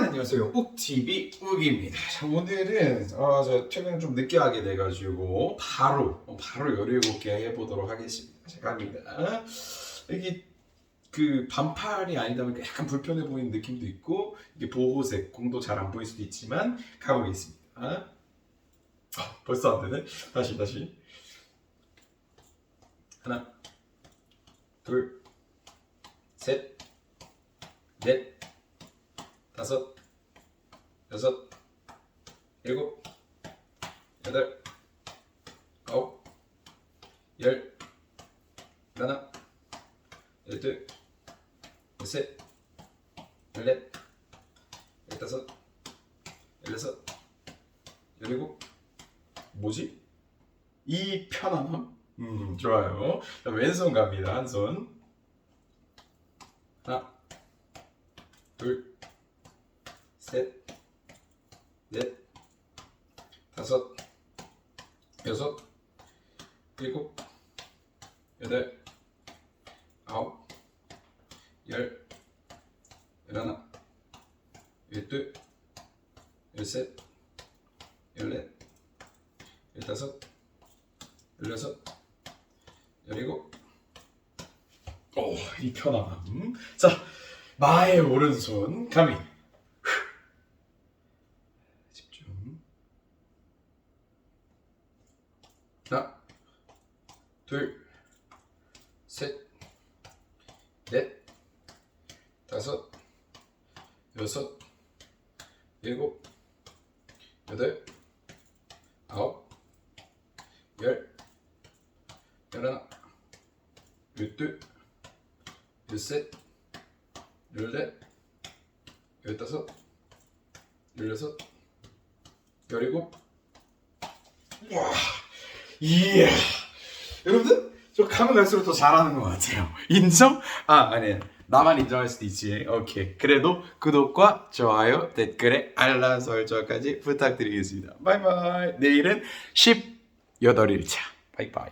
안녕하세요. 욱TV 욱입니다. 자, 오늘은 저 최근에 좀 늦게 하게 돼가지고 바로 17개 해보도록 하겠습니다. 자, 갑니다. 이게 그 반팔이 아니다 보니까 약간 불편해 보이는 느낌도 있고 이게 보호색 공도 잘 안 보일 수도 있지만 가보겠습니다. 벌써 안 되네. 다시 하나 둘 셋 넷 다섯 여섯 일곱 여덟 아홉 열 하나 열둘 열셋 열넷 열다섯 열여섯 열일곱 뭐지? 이 편안함? 좋아요. 자, 왼손 갑니다. 한 손 하나 둘 셋, 넷, 다섯, 여섯, 일곱, 여덟, 아홉, 열, 열하나, 열둘, 열셋, 열넷, 열다섯, 열여섯, 열일곱. 오, 이 편안함. 자, 나의 오른손 감히. 하나, 둘, 셋, 넷, 다섯, 여섯, 일곱, 여덟, 아홉, 열, 열하나, 열둘, 열셋, 열넷, 열다섯, 열여섯, 열일곱. 와. 이야, 여러분들 저 가면 갈수록 더 잘하는 것 같아요. 인정? 아니 나만 인정할 수도 있지. 오케이. 그래도 구독과 좋아요, 댓글에 알람 설정까지 부탁드리겠습니다. 바이바이. 내일은 18일차. 바이바이.